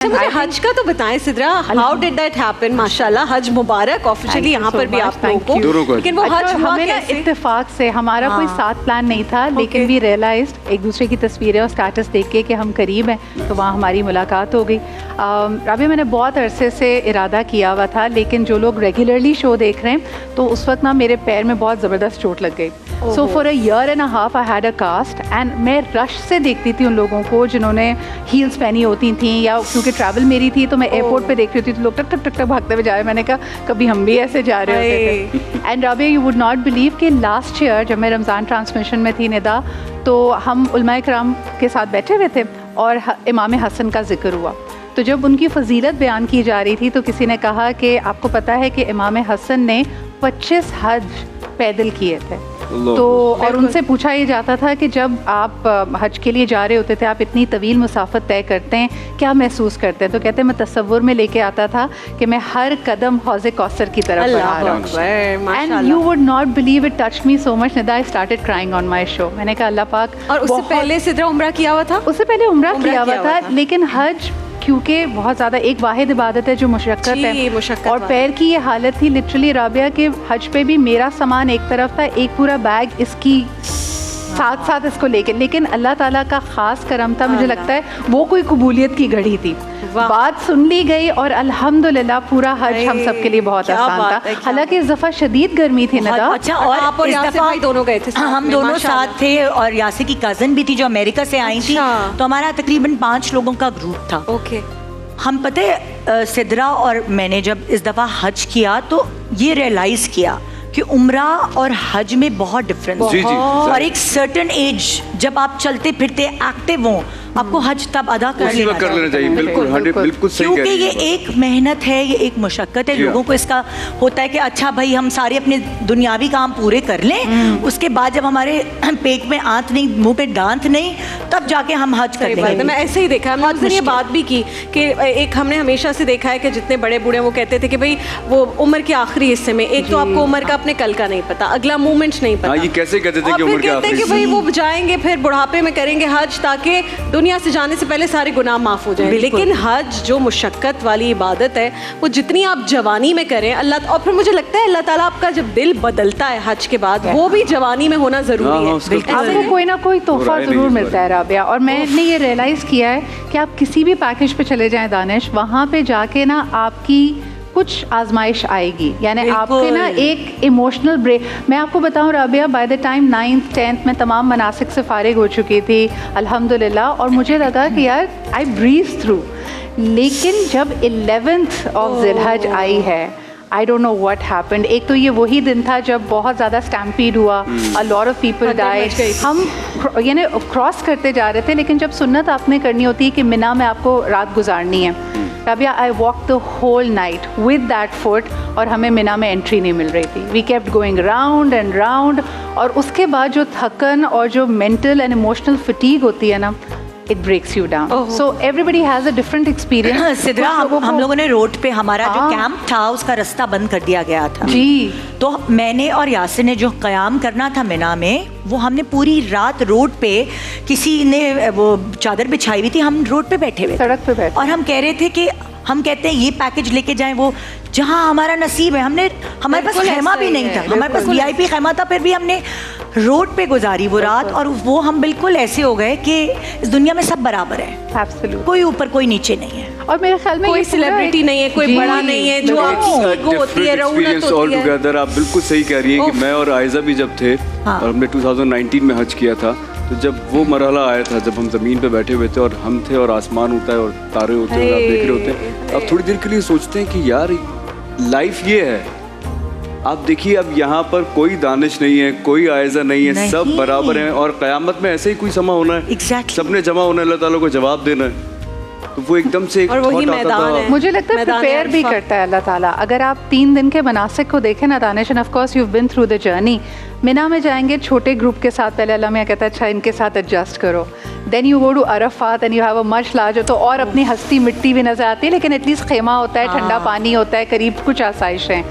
मुझे हज का तो बताएं Sidra, how did that happen? माशाल्लाह, हज मुबारक ऑफिशियली यहाँ पर भी आप लोगों को। लेकिन वो हज हुआ हमें ना इत्तेफाक से, हमारा कोई साथ प्लान नहीं था, लेकिन वी रियलाइज्ड एक दूसरे की तस्वीरें और स्टेटस देख के कि हम करीब हैं, तो वहाँ हमारी मुलाकात हो गई। राबिया, मैंने बहुत अरसे से इरादा किया हुआ था, लेकिन जो लोग रेगुलरली शो देख रहे हैं तो उस वक्त ना मेरे पैर में बहुत ज़बरदस्त चोट लग गई। So for a year and a half I had a cast, and मैं रश से देखती थी उन लोगों को जिन्होंने हील्स पहनी होती थी, या क्योंकि ट्रैवल मेरी थी तो मैं एयरपोर्ट पे देख रही थी तो लोग टक टक टक टक भागते हुए जा रहे। मैंने कहा कभी हम भी ऐसे जा रहे होते थे। And Rabia, you would not believe कि लास्ट ईयर जब मैं रमज़ान ट्रांसमिशन में थी निदा, तो हम उलमाए किराम के साथ बैठे हुए थे और इमाम हसन का जिक्र हुआ। तो जब उनकी फजीलत बयान की जा रही थी तो किसी ने कहा कि आपको पता है कि इमाम हसन ने 25 हज पैदल किए थे। तो और उनसे पूछा ये जाता था कि जब आप हज के लिए जा रहे होते थे, आप इतनी तवील मुसाफत तय करते हैं, क्या महसूस करते हैं? तो कहते हैं मैं तसव्वुर में लेके आता था कि मैं हर कदम हौज़े कौसर की तरफ बढ़ा रहा हूँ। And you would not believe it touched me so much Nida, I started crying on my show. मैंने कहा अल्लाह पाक। और उससे पहले सिद्रा उम्रा किया हुआ था? उससे पहले उम्रा किया हुआ था, लेकिन हज क्योंकि बहुत ज़्यादा एक वाहिद इबादत है जो मुशक्क़त है, और पैर की ये हालत थी लिटरली राबिया के हज पे भी मेरा सामान एक तरफ था, एक पूरा बैग इसकी साथ साथ इसको लेकिन अल्लाह ताला का ख़ास करम था। मुझे लगता है वो कोई कबूलियत की घड़ी थी, बात सुन ली गई और अल्हम्दुलिल्लाह पूरा हज हम सब के लिए बहुत आसान था। हालांकि इस दफ़ा शदीद गर्मी थी ना। अच्छा, और आप और यासिर भाई दोनों गए थे? हम दोनों साथ थे, और यासिर की कज़न भी थी जो अमेरिका से आई थी, तो हमारा तकरीबन 5 लोगों का ग्रुप था। ओके। हम पता है सिद्रा और मैंने जब इस दफ़ा हज किया तो ये रियलाइज़ किया कि उम्रा और हज में बहुत डिफरेंस है। और एक सर्टेन एज जब आप चलते फिरते एक्टिव हो, आपको हज तब अदा कर लेना चाहिए। बिल्कुल बिल्कुल सही, क्योंकि ये एक मेहनत है, ये एक मशक्क़त है। लोगों को इसका होता है कि अच्छा भाई हम सारे अपने दुनियावी काम पूरे कर लें, उसके बाद जब हमारे पेट में आंत नहीं, मुंह पे दांत नहीं, तब जाके हम हज कर लेंगे। मैं ऐसे ही देखा, हमने ये बात भी की कि एक हमने हमेशा से देखा है कि जितने बड़े बूढ़े वो कहते थे कि भाई वो उम्र के आखिरी हिस्से में, एक तो आपको उम्र का अपने कल का नहीं पता, अगला मूवमेंट नहीं पता। ये कैसे कहते थे कि उम्र के आखिरी कि भाई वो जाएंगे फिर बुढ़ापे में करेंगे हज, ताकि दुनिया से जाने से पहले सारे गुनाह माफ हो जाएं। लेकिन हज जो मुशक्कत वाली इबादत है, वो जितनी आप जवानी में करें अल्लाह, और फिर मुझे लगता है अल्लाह ताला आपका जब दिल बदलता है हज के बाद, वो भी जवानी में होना जरूरी है। आपको कोई ना कोई तोहफा जरूर मिलता है राबिया। और मैंने ये रियलाइज किया है कि आप किसी भी पैकेज पे चले जाएं दानिश, वहाँ पे जाके ना आपकी कुछ आजमाइश आएगी, यानी आपके ना एक इमोशनल ब्रेक। मैं आपको बताऊं Rabia, by the time 9th 10th में तमाम मनासिक से फारिग हो चुकी थी अल्हम्दुलिल्लाह, और मुझे लगा कि यार आई ब्रीज थ्रू। लेकिन जब 11th ऑफ ज़िलहज आई है, I don't know what happened. एक तो ये वही दिन था जब बहुत ज़्यादा स्टैम्पीड हुआ, a lot of people died. हम यानी क्रॉस करते जा रहे थे, लेकिन जब सुन्नत आपने करनी होती है कि मिना में आपको रात गुजारनी है, Rabia I walk the whole night with that foot, और हमें मिना में एंट्री नहीं मिल रही थी। We kept going round and round, और उसके बाद जो थकन और जो मेंटल एंड इमोशनल फटीग होती है ना, it breaks you down. So everybody has a different experience. Sidra, हम लोगों ने रोड पे, हमारा जो कैंप था उसका रास्ता बंद कर दिया गया था जी। तो मैंने और यासिर ने जो क़याम करना था मिना में, वो हमने पूरी रात रोड पे, किसी ने वो चादर बिछाई हुई थी, हम रोड पे बैठे हुए, सड़क पे बैठे, और हम कह रहे थे कि हम कहते हैं ये पैकेज लेके जाएं, वो जहाँ हमारा नसीब है। हमारे पास खैमा भी नहीं था, हमारे पास VIP खैमा था, फिर भी हमने रोड पे गुजारी वो रात। और वो हम बिल्कुल ऐसे हो गए कि इस दुनिया में सब बराबर है, Absolutely. कोई ऊपर कोई नीचे नहीं है, और मेरे ख्याल में कोई सेलिब्रिटी नहीं है, कोई बड़ा नहीं है, जो आपकी होती है रौनक होती है। आप बिल्कुल सही कह रही हैं कि मैं और आयजा भी जब थे, और हमने 2019 में हज किया था, तो जब वो मरहला आया था जब हम ज़मीन पे बैठे हुए थे और हम थे और आसमान होता है और तारे होते हैं और आप देख रहे होते हैं, आप थोड़ी देर के लिए सोचते हैं कि यार लाइफ ये है। आप देखिए, अब यहाँ पर कोई दानिश नहीं है, कोई आयजा नहीं है, सब बराबर हैं, और क़यामत में ऐसे ही कोई समा होना है। सबने जमा होना है, अल्लाह ताला को जवाब देना है। तो वो एकदम से एक वही मैदान है। मुझे लगता है प्रिपेयर भी करता है अल्लाह ताला। अगर आप 3 दिन के मनासिक को देखें ना Danish, and of course you have been through the journey. Mina में जाएंगे छोटे ग्रुप के साथ, पहले अल्लाह मियां कहता है अच्छा इनके साथ एडजस्ट करो, then you go to Arafat and you have a much larger, तो और अपनी हस्ती मिट्टी भी नजर आती है, लेकिन एटलीस्ट खेमा होता है, ठंडा पानी होता है, करीब कुछ आसाइशें।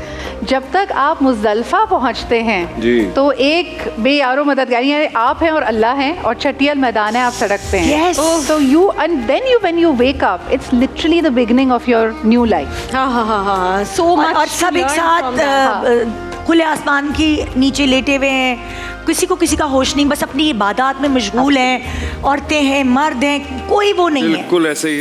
जब तक आप मुजदलफा पहुंचते हैं जी। तो एक बेयारो मददगार यानी आप हैं और अल्लाह हैं, और चटियल मैदान है, आप सड़क पे हैं। Yes. So you and then you when you wake up, it's literally the beginning of your new life. हाँ so much और सब एक साथ खुले आसमान की नीचे लेटे हुए हैं, किसी को किसी का होश नहीं, बस अपनी इबादत में मशगूल हैं, औरतें हैं, मर्द हैं, कोई वो नहीं है। बिल्कुल ऐसे ही